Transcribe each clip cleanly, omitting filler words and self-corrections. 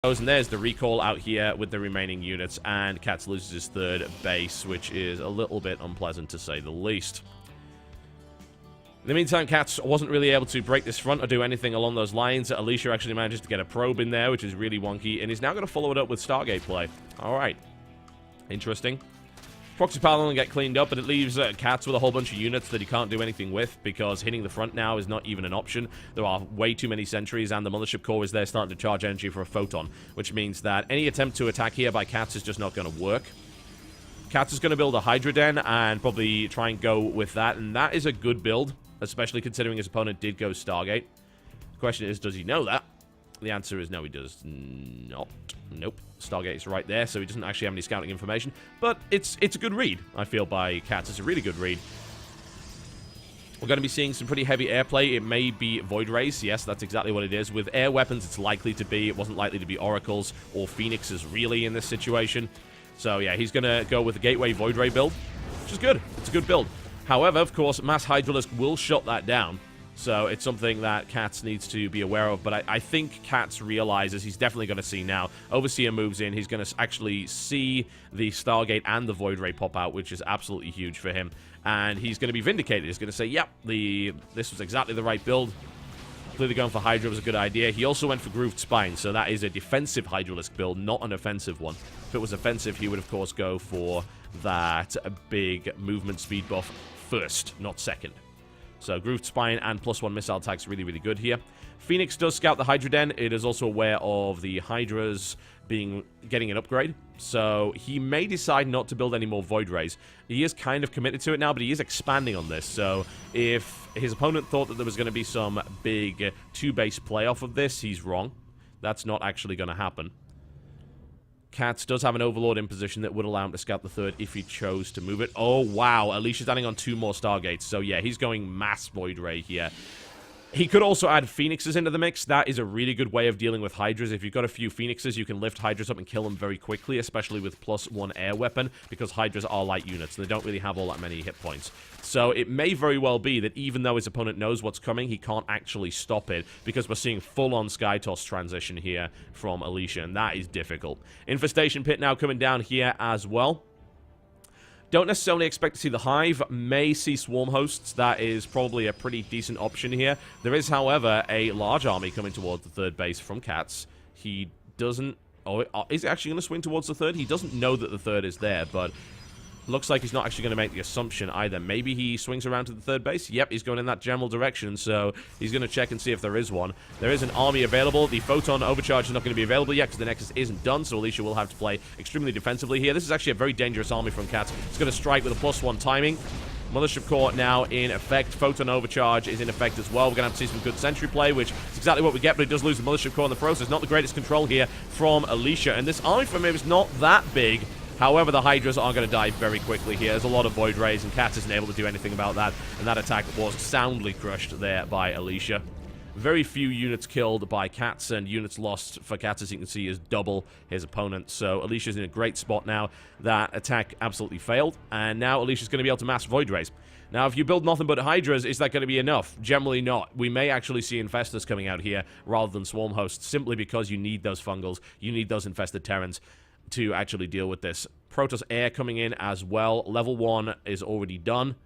And there's the recall out here with the remaining units, and Cats loses his third base, which is a little bit unpleasant to say the least. In the meantime, Cats wasn't really able to break this front or do anything along those lines. Alicia actually manages to get a probe in there, which is really wonky, and he's now going to follow it up with Stargate play. Alright. Interesting. Proxy Pylon will get cleaned up, but it leaves Cats with a whole bunch of units that he can't do anything with, because hitting the front now is not even an option. There are way too many sentries, and the Mothership Core is there starting to charge energy for a Photon, which means that any attempt to attack here by Cats is just not going to work. Cats is going to build a Hydra Den, and probably try and go with that, and that is a good build, especially considering his opponent did go Stargate. The question is, does he know that? The answer is no, he does not. Nope. Stargate is right there, so he doesn't actually have any scouting information. But it's a good read, I feel, by Cats. It's a really good read. We're going to be seeing some pretty heavy airplay. It may be Void Rays. Yes, that's exactly what it is. With air weapons, it's likely to be. It wasn't likely to be Oracles or Phoenixes, really, in this situation. So, yeah, he's going to go with the Gateway Void Ray build, which is good. It's a good build. However, of course, Mass Hydralisk will shut that down. So it's something that Cats needs to be aware of. But I think Cats realizes he's definitely going to see now. Overseer moves in. He's going to actually see the Stargate and the Void Ray pop out, which is absolutely huge for him. And he's going to be vindicated. He's going to say, yep, this was exactly the right build. Clearly going for Hydra was a good idea. He also went for Grooved Spine, so that is a defensive Hydralisk build, not an offensive one. If it was offensive, he would, of course, go for that big movement speed buff first, not second. So Grooved Spine and +1 missile attack's really, really good here. Phoenix does scout the Hydra Den. It is also aware of the Hydras getting an upgrade. So he may decide not to build any more Void Rays. He is kind of committed to it now, but he is expanding on this. So if his opponent thought that there was going to be some big 2-base playoff of this, he's wrong. That's not actually going to happen. Cats does have an Overlord in position that would allow him to scout the third if he chose to move it. Oh, wow. Alicia's adding on 2 more Stargates. So, yeah, he's going mass Void Ray here. He could also add Phoenixes into the mix. That is a really good way of dealing with Hydras. If you've got a few Phoenixes, you can lift Hydras up and kill them very quickly, especially with +1 air weapon, because Hydras are light units, and they don't really have all that many hit points. So it may very well be that even though his opponent knows what's coming, he can't actually stop it, because we're seeing full-on Skytoss transition here from Alicia, and that is difficult. Infestation Pit now coming down here as well. Don't necessarily expect to see the Hive. May see Swarm Hosts. That is probably a pretty decent option here. There is, however, a large army coming towards the third base from Cats. He doesn't... Oh, is he actually going to swing towards the third? He doesn't know that the third is there, but... looks like he's not actually going to make the assumption either. Maybe he swings around to the third base. Yep, he's going in that general direction, so he's going to check and see if there is one. There is an army available. The Photon Overcharge is not going to be available yet because the Nexus isn't done, so Alicia will have to play extremely defensively here. This is actually a very dangerous army from Cats. It's going to strike with a +1 timing. Mothership Core now in effect. Photon Overcharge is in effect as well. We're going to have to see some good sentry play, which is exactly what we get, but he does lose the Mothership Core in the process. Not the greatest control here from Alicia, and this army from him is not that big. However, the Hydras are going to die very quickly here. There's a lot of Void Rays, and Cats isn't able to do anything about that. And that attack was soundly crushed there by Alicia. Very few units killed by Cats, and units lost for Cats, as you can see, is double his opponent. So Alicia's in a great spot now. That attack absolutely failed, and now Alicia's going to be able to mass Void Rays. Now, if you build nothing but Hydras, is that going to be enough? Generally not. We may actually see Infestors coming out here rather than Swarm Hosts, simply because you need those Fungals, you need those Infested Terrans to actually deal with this. Protoss Air coming in as well. Level 1 is already done.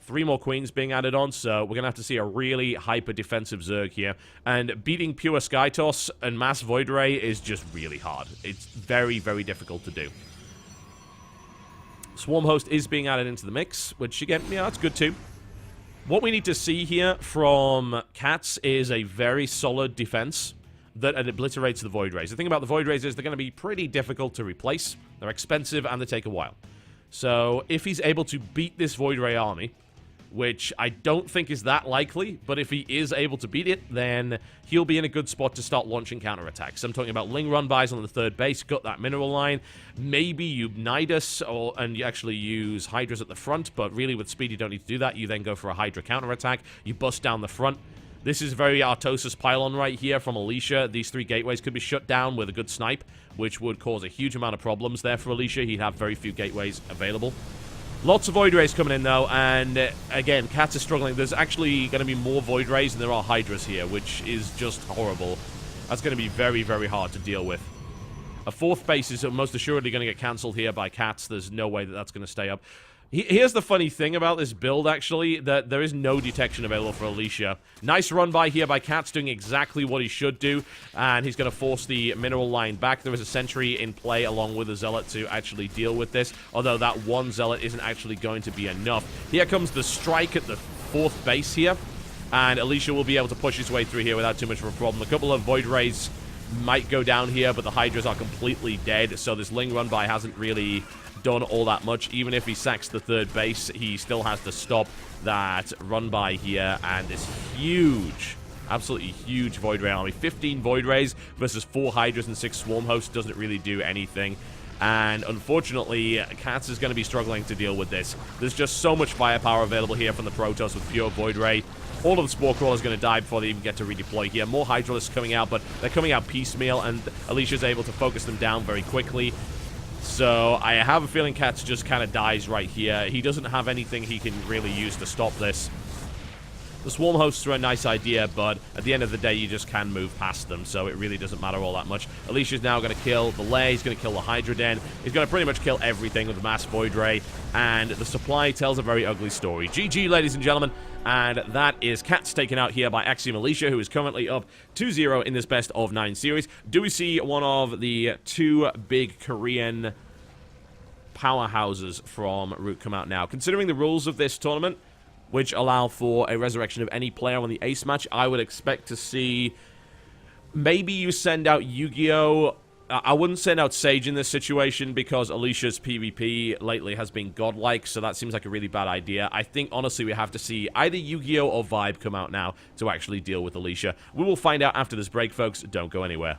3 more Queens being added on, so we're going to have to see a really hyper-defensive Zerg here. And beating pure Skytoss and Mass Void Ray is just really hard. It's very, very difficult to do. Swarm Host is being added into the mix, which, again, yeah, that's good too. What we need to see here from Cats is a very solid defense that obliterates the Void Rays. The thing about the Void Rays is they're going to be pretty difficult to replace. They're expensive, and they take a while. So, if he's able to beat this Void Ray army, which I don't think is that likely, but if he is able to beat it, then he'll be in a good spot to start launching counterattacks. I'm talking about Ling run-bys on the third base, gut that mineral line, maybe you Nidus, and you actually use Hydras at the front, but really with speed you don't need to do that. You then go for a Hydra counterattack, you bust down the front. This is very Artosis Pylon right here from Alicia. These 3 gateways could be shut down with a good snipe, which would cause a huge amount of problems there for Alicia. He'd have very few gateways available. Lots of Void Rays coming in, though, and again, Cats is struggling. There's actually going to be more Void Rays than there are Hydras here, which is just horrible. That's going to be very, very hard to deal with. A fourth base is most assuredly going to get cancelled here by Cats. There's no way that that's going to stay up. Here's the funny thing about this build, actually, that there is no detection available for Alicia. Nice run by here by Cats, doing exactly what he should do, and he's going to force the mineral line back. There is a sentry in play along with a Zealot to actually deal with this, although that one Zealot isn't actually going to be enough. Here comes the strike at the fourth base here, and Alicia will be able to push his way through here without too much of a problem. A couple of Void Rays might go down here, but the Hydras are completely dead, so this Ling run by hasn't really done all that much. Even if he sacks the third base, he still has to stop that run by here, and this huge, absolutely huge Void Ray army. 15 Void Rays versus 4 Hydras and 6 Swarm Hosts doesn't really do anything. And unfortunately, Cats is going to be struggling to deal with this. There's just so much firepower available here from the Protoss with pure Void Ray. All of the Spore Crawlers are going to die before they even get to redeploy here. More Hydralisks coming out, but they're coming out piecemeal, and Alicia's able to focus them down very quickly. So I have a feeling Cats just kind of dies right here. He doesn't have anything he can really use to stop this. The Swarm Hosts are a nice idea, but at the end of the day, you just can move past them, so it really doesn't matter all that much. Alicia's now going to kill the Lair, he's going to kill the Hydra Den, he's going to pretty much kill everything with the Mass Void Ray, and the supply tells a very ugly story. GG, ladies and gentlemen, and that is Cats taken out here by Axiom Alicia, who is currently up 2-0 in this best of 9 series. Do we see one of the 2 big Korean powerhouses from Root come out now? Considering the rules of this tournament, which allow for a resurrection of any player on the ace match, I would expect to see... Maybe you send out Yu-Gi-Oh! I wouldn't send out Sage in this situation because Alicia's PvP lately has been godlike, so that seems like a really bad idea. I think, honestly, we have to see either Yu-Gi-Oh! Or Vibe come out now to actually deal with Alicia. We will find out after this break, folks. Don't go anywhere.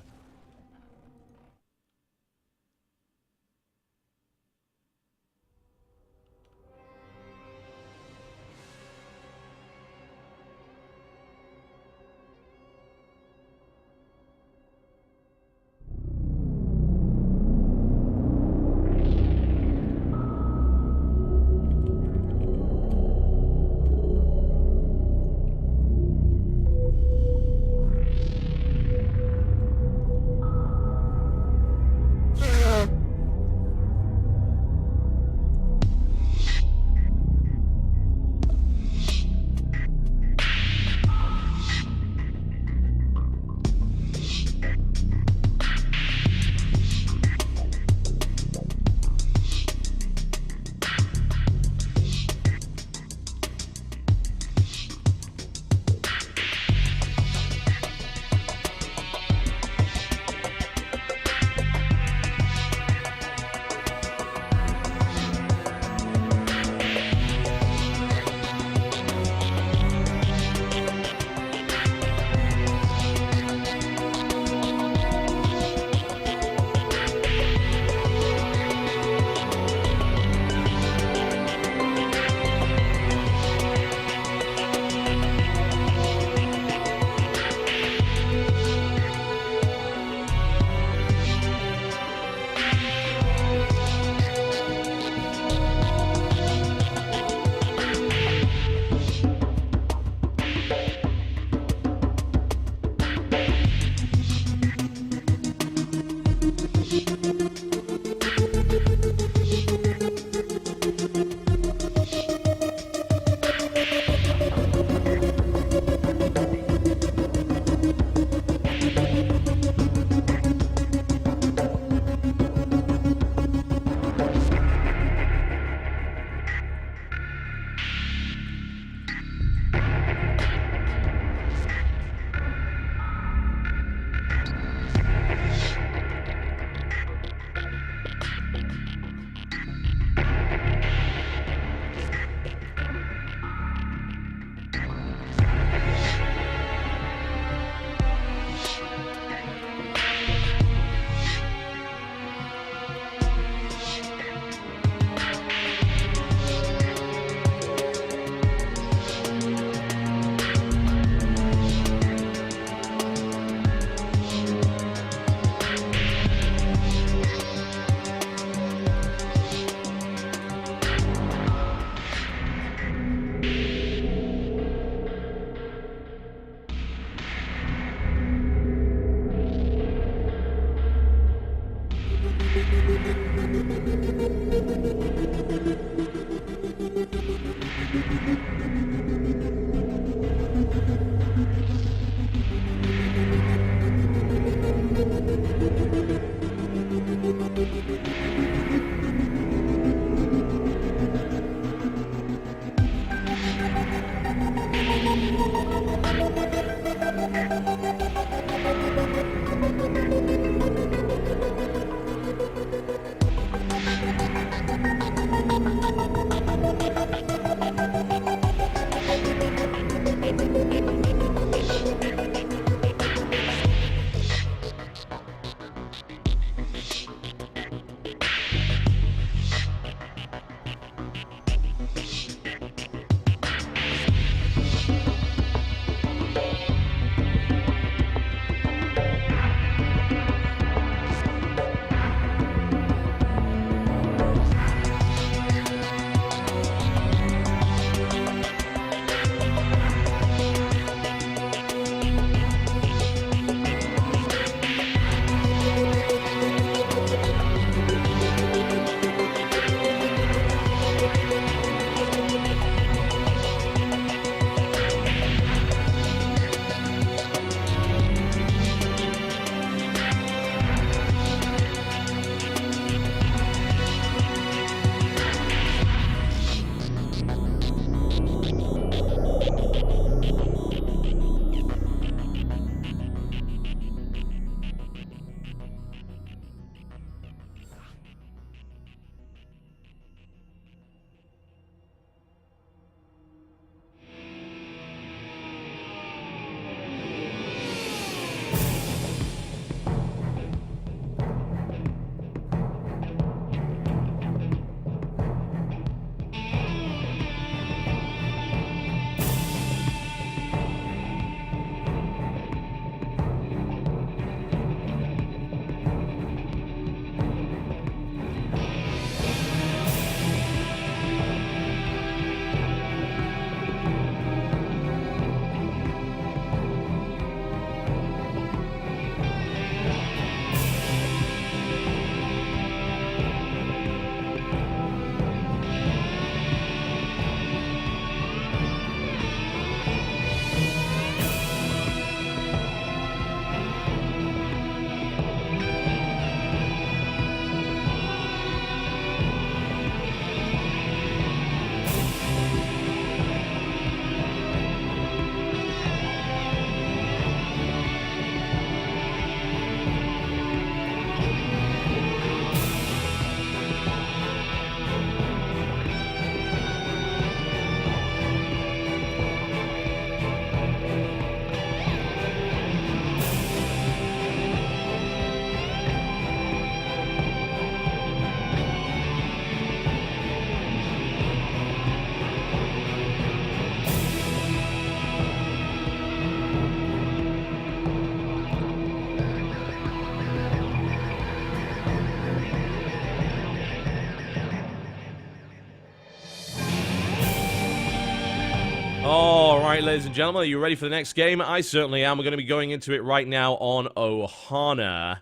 Alright, ladies and gentlemen, are you ready for the next game? I certainly am. We're going to be going into it right now on Ohana.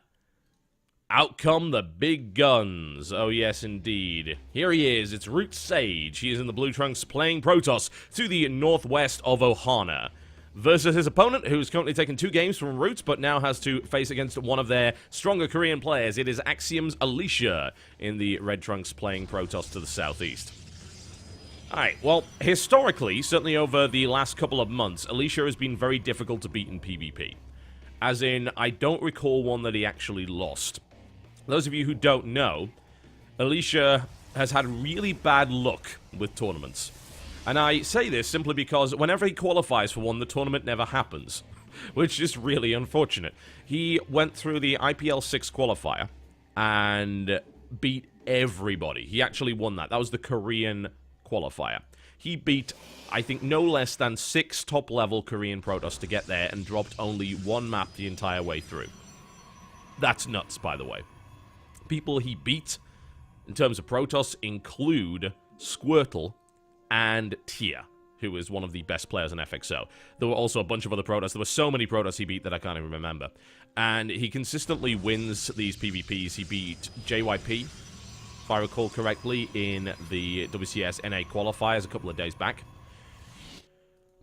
Out come the big guns. Oh, yes, indeed. Here he is. It's Root Sage. He is in the blue trunks playing Protoss to the northwest of Ohana. Versus his opponent, who's currently taken 2 games from Root, but now has to face against one of their stronger Korean players. It is Axiom's Alicia in the red trunks playing Protoss to the southeast. Alright, well, historically, certainly over the last couple of months, Alicia has been very difficult to beat in PvP. As in, I don't recall one that he actually lost. Those of you who don't know, Alicia has had really bad luck with tournaments. And I say this simply because whenever he qualifies for one, the tournament never happens. Which is really unfortunate. He went through the IPL 6 qualifier and beat everybody. He actually won that. That was the Korean qualifier. He beat, I think, no less than 6 top-level Korean Protoss to get there and dropped only 1 map the entire way through. That's nuts, by the way. People he beat, in terms of Protoss, include Squirtle and Tia. who is one of the best players in FXO. There were also a bunch of other Protoss. There were so many Protoss he beat that I can't even remember. And he consistently wins these PvPs. He beat JYP, if I recall correctly, in the WCS NA qualifiers a couple of days back.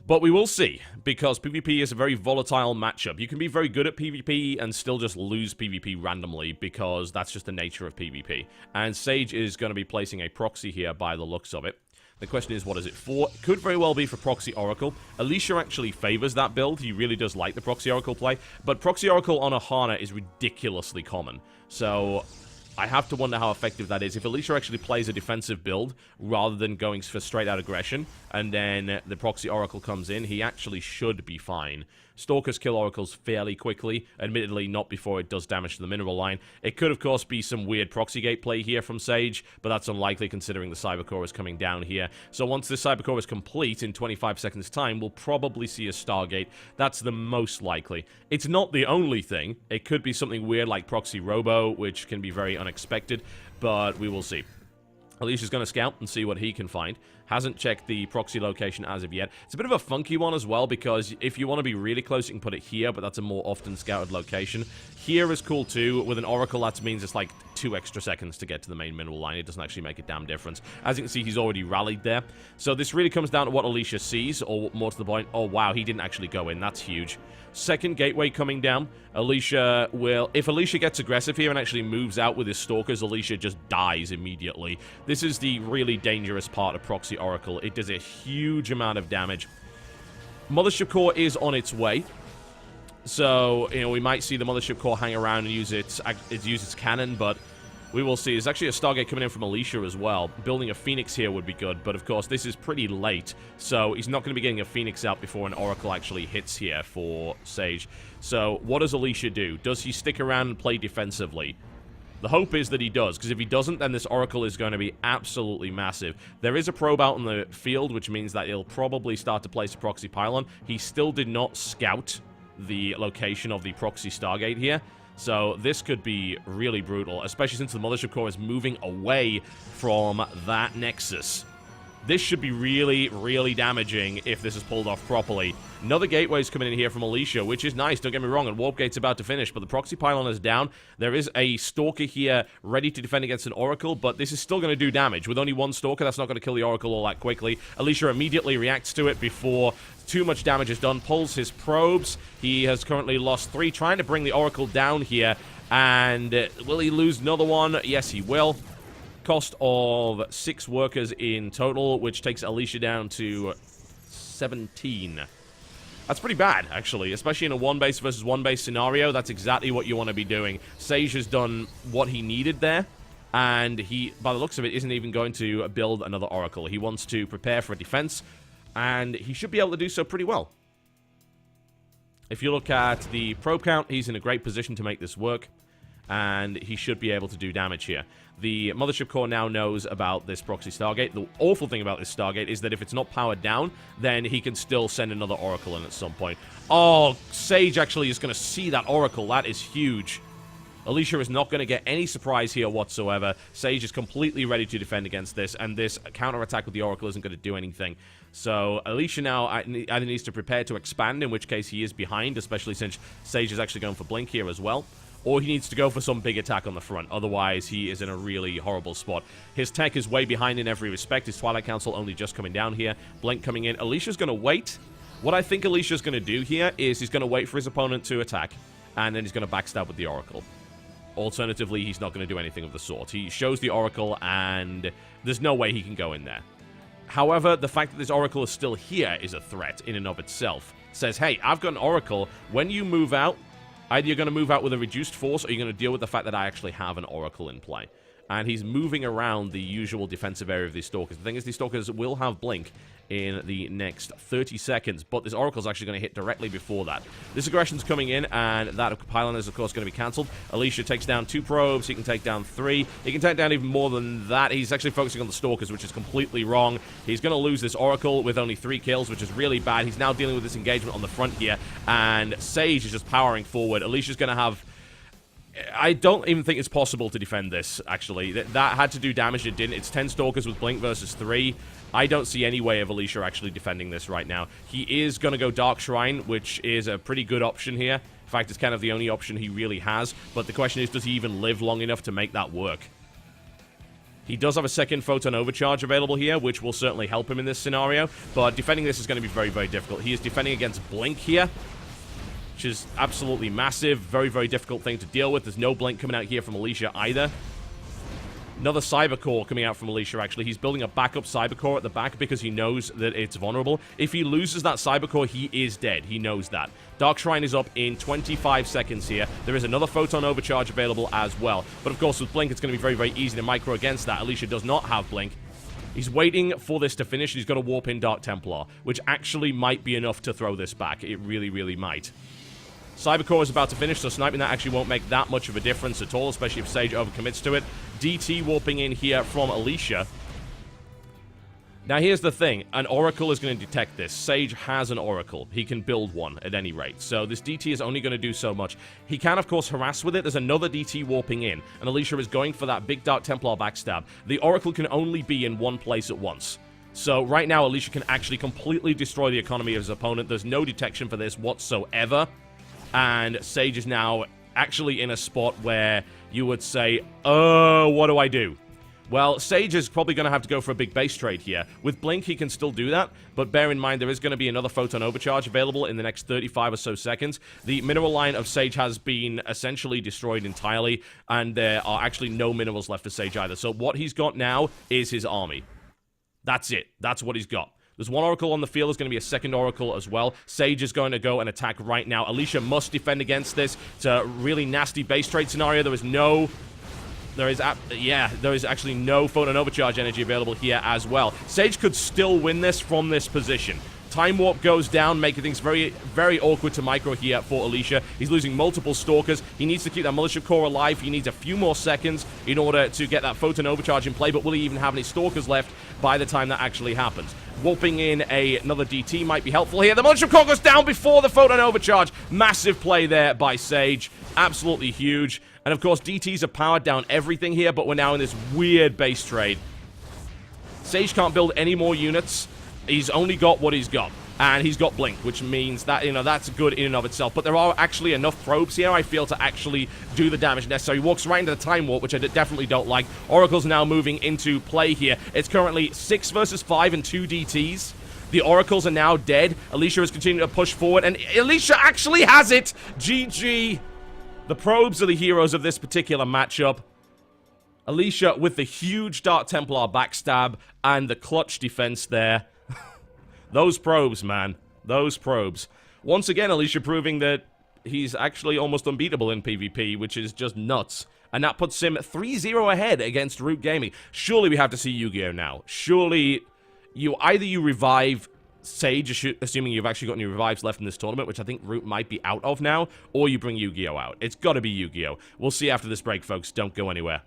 But we will see, because PvP is a very volatile matchup. You can be very good at PvP and still just lose PvP randomly, because that's just the nature of PvP. And Sage is going to be placing a proxy here by the looks of it. The question is, what is it for? It could very well be for Proxy Oracle. Alicia actually favors that build. He really does like the Proxy Oracle play. But Proxy Oracle on a Hana is ridiculously common. So I have to wonder how effective that is. If Alicia actually plays a defensive build rather than going for straight-out aggression, and then the Proxy Oracle comes in, he actually should be fine. Stalkers kill Oracles fairly quickly, admittedly not before it does damage to the mineral line. It could, of course, be some weird proxy gate play here from Sage, but that's unlikely considering the Cybercore is coming down here. So once this Cybercore is complete in 25 seconds' time, we'll probably see a Stargate. That's the most likely. It's not the only thing. It could be something weird like Proxy Robo, which can be very unexpected, but we will see. Alicia's going to scout and see what he can find. Hasn't checked the proxy location as of yet. It's a bit of a funky one as well, because if you want to be really close, you can put it here, but that's a more often scouted location. Here is cool too. With an Oracle, that means it's like 2 extra seconds to get to the main mineral line. It doesn't actually make a damn difference. As you can see, he's already rallied there. So this really comes down to what Alicia sees, or more to the point, oh wow, he didn't actually go in. That's huge. Second gateway coming down. Alicia will... If Alicia gets aggressive here and actually moves out with his Stalkers, Alicia just dies immediately. This is the really dangerous part of Proxy Oracle. It does a huge amount of damage. Mothership Core is on its way. So, you know, we might see the Mothership Core hang around and use its cannon, but we will see. There's actually a Stargate coming in from Alicia as well. Building a Phoenix here would be good, but of course this is pretty late, so he's not going to be getting a Phoenix out before an Oracle actually hits here for Sage. So what does Alicia do? Does he stick around and play defensively? The hope is that he does, because if he doesn't, then this Oracle is going to be absolutely massive. There is a probe out in the field, which means that he'll probably start to place a proxy pylon. He still did not scout the location of the proxy Stargate here. So this could be really brutal, especially since the Mothership Core is moving away from that Nexus. This should be really, really damaging if this is pulled off properly. Another gateway's coming in here from Alicia, which is nice, don't get me wrong, and Warp Gate's about to finish, but the proxy pylon is down. There is a Stalker here ready to defend against an Oracle, but this is still going to do damage. With only one Stalker, that's not going to kill the Oracle all that quickly. Alicia immediately reacts to it before too much damage is done, pulls his probes. He has currently lost 3, trying to bring the Oracle down here, and will he lose another one? Yes, he will. Cost of 6 workers in total, which takes Alicia down to 17. That's pretty bad, actually, especially in a 1-base versus 1-base scenario. That's exactly what you want to be doing. Sage has done what he needed there, and he, by the looks of it, isn't even going to build another Oracle. He wants to prepare for a defense, and he should be able to do so pretty well. If you look at the probe count, he's in a great position to make this work, and he should be able to do damage here. The Mothership Core now knows about this proxy Stargate. The awful thing about this Stargate is that if it's not powered down, then he can still send another Oracle in at some point. Oh, Sage actually is going to see that Oracle. That is huge. Alicia is not going to get any surprise here whatsoever. Sage is completely ready to defend against this, and this counterattack with the Oracle isn't going to do anything. So Alicia now either needs to prepare to expand, in which case he is behind, especially since Sage is actually going for Blink here as well. Or he needs to go for some big attack on the front. Otherwise, he is in a really horrible spot. His tech is way behind in every respect. His Twilight Council only just coming down here. Blink coming in. Alicia's going to wait. What I think Alicia's going to do here is he's going to wait for his opponent to attack, and then he's going to backstab with the Oracle. Alternatively, he's not going to do anything of the sort. He shows the Oracle, and there's no way he can go in there. However, the fact that this Oracle is still here is a threat in and of itself. It says, hey, I've got an Oracle. When you move out, either you're going to move out with a reduced force, or you're going to deal with the fact that I actually have an Oracle in play. And he's moving around the usual defensive area of these Stalkers. The thing is, these Stalkers will have Blink in the next 30 seconds, but this Oracle's actually going to hit directly before that. This aggression's coming in, and that pylon is, of course, going to be cancelled. Alicia takes down 2 probes. He can take down 3. He can take down even more than that. He's actually focusing on the Stalkers, which is completely wrong. He's going to lose this Oracle with only 3 kills, which is really bad. He's now dealing with this engagement on the front here, and Sage is just powering forward. Alicia's going to have... I don't even think it's possible to defend this, actually. That had to do damage, it didn't. It's 10 Stalkers with Blink versus 3. I don't see any way of Alicia actually defending this right now. He is going to go Dark Shrine, which is a pretty good option here. In fact, it's kind of the only option he really has. But the question is, does he even live long enough to make that work? He does have a second Photon Overcharge available here, which will certainly help him in this scenario. But defending this is going to be very, very difficult. He is defending against Blink here, which is absolutely massive. Very, very difficult thing to deal with. There's no Blink coming out here from Alicia either. Another Cyber Core coming out from Alicia, actually. He's building a backup Cyber Core at the back because he knows that it's vulnerable. If he loses that Cyber Core, he is dead. He knows that. Dark Shrine is up in 25 seconds here. There is another Photon Overcharge available as well. But of course, with Blink, it's going to be very, very easy to micro against that. Alicia does not have Blink. He's waiting for this to finish. He's got to warp in Dark Templar, which actually might be enough to throw this back. It really, really might. Cybercore is about to finish, so sniping that actually won't make that much of a difference at all, especially if Sage overcommits to it. DT warping in here from Alicia. Now, here's the thing. An Oracle is going to detect this. Sage has an Oracle. He can build one at any rate. So this DT is only going to do so much. He can, of course, harass with it. There's another DT warping in, and Alicia is going for that big Dark Templar backstab. The Oracle can only be in one place at once. So right now, Alicia can actually completely destroy the economy of his opponent. There's no detection for this whatsoever. And Sage is now actually in a spot where you would say, oh, what do I do? Well, Sage is probably going to have to go for a big base trade here. With Blink, he can still do that, but bear in mind there is going to be another Photon Overcharge available in the next 35 or so seconds. The mineral line of Sage has been essentially destroyed entirely, and there are actually no minerals left for Sage either. So what he's got now is his army. That's it. That's what he's got. There's one Oracle on the field. There's going to be a second Oracle as well. Sage is going to go and attack right now. Alicia must defend against this. It's a really nasty base trade scenario. There is actually no Photon Overcharge energy available here as well. Sage could still win this from this position. Time Warp goes down, making things very, very awkward to micro here for Alicia. He's losing multiple Stalkers. He needs to keep that Militia Core alive. He needs a few more seconds in order to get that Photon Overcharge in play, but will he even have any Stalkers left by the time that actually happens? Warping in another DT might be helpful here. The Militia Core goes down before the Photon Overcharge. Massive play there by Sage. Absolutely huge. And of course, DTs have powered down everything here, but we're now in this weird base trade. Sage can't build any more units. He's only got what he's got. And he's got Blink, which means that, that's good in and of itself. But there are actually enough probes here, I feel, to actually do the damage necessary. He walks right into the Time Warp, which I definitely don't like. Oracle's now moving into play here. It's currently 6 versus 5 and 2 DTs. The Oracles are now dead. Alicia is continuing to push forward, and Alicia actually has it! GG. The probes are the heroes of this particular matchup. Alicia with the huge Dark Templar backstab and the clutch defense there. Those probes, man. Those probes. Once again, Alicia proving that he's actually almost unbeatable in PvP, which is just nuts. And that puts him 3-0 ahead against Root Gaming. Surely we have to see Yu-Gi-Oh! Now. Surely either you revive Sage, assuming you've actually got any revives left in this tournament, which I think Root might be out of now, or you bring Yu-Gi-Oh! Out. It's got to be Yu-Gi-Oh! We'll see after this break, folks. Don't go anywhere.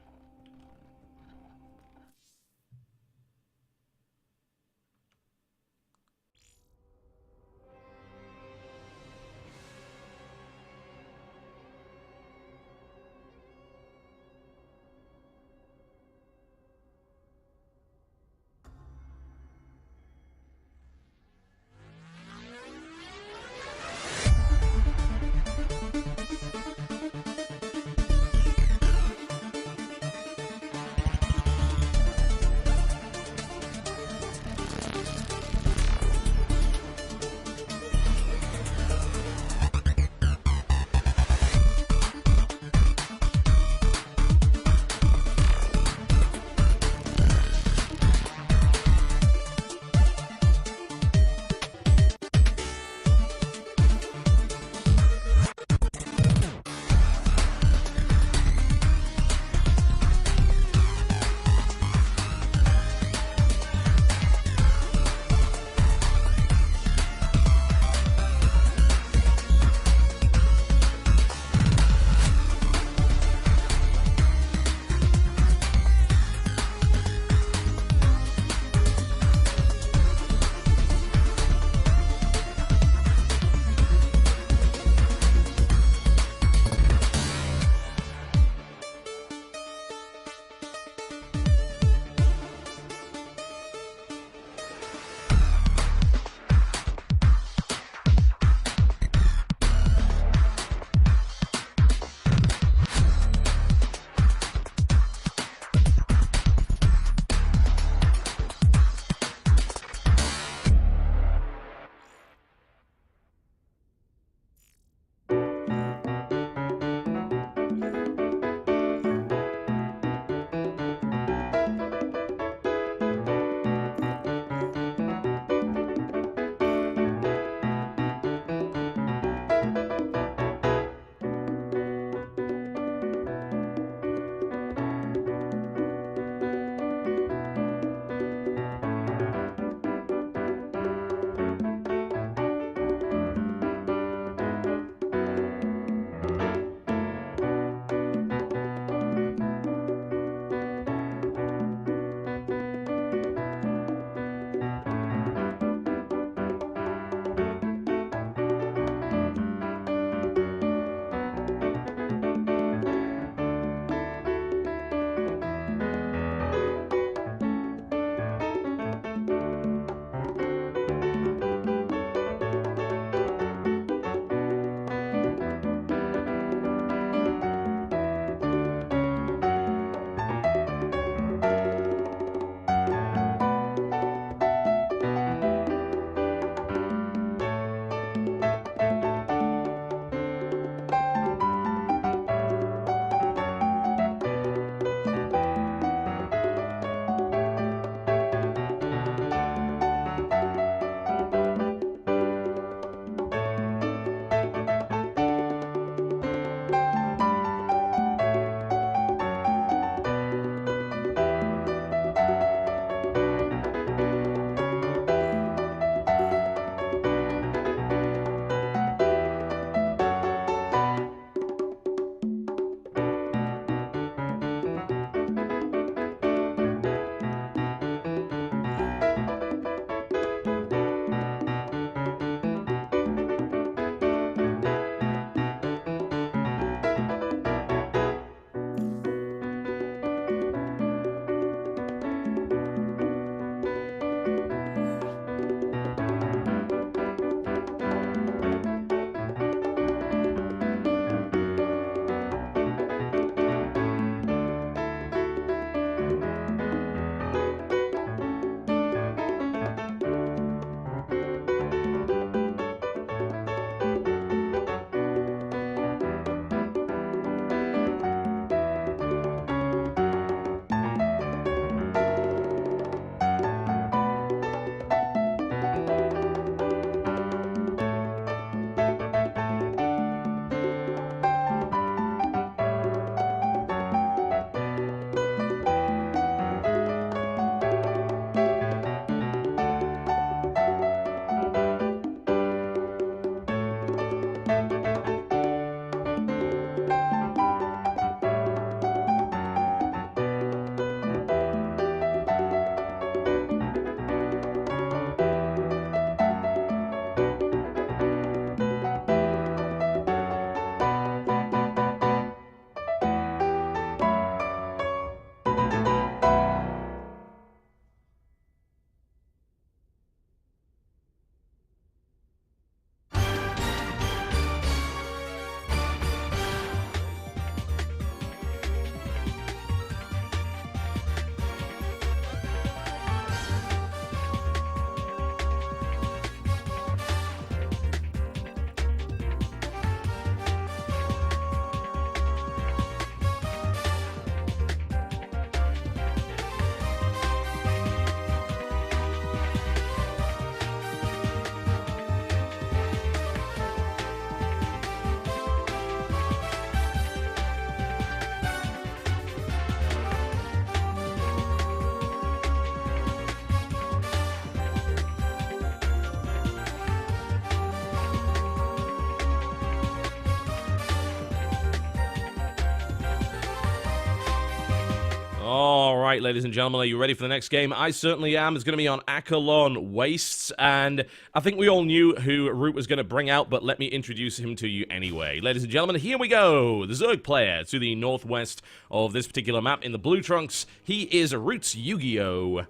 All right, ladies and gentlemen, are you ready for the next game? I certainly am. It's going to be on Akalon Wastes, and I think we all knew who Root was going to bring out, but let me introduce him to you anyway. Ladies and gentlemen, here we go. The Zerg player to the northwest of this particular map in the blue trunks. He is Root's Yu-Gi-Oh!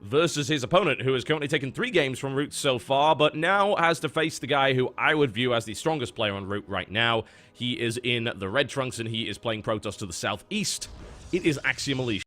Versus his opponent, who has currently taken 3 games from Root so far, but now has to face the guy who I would view as the strongest player on Root right now. He is in the red trunks, and he is playing Protoss to the southeast. It is Axiom.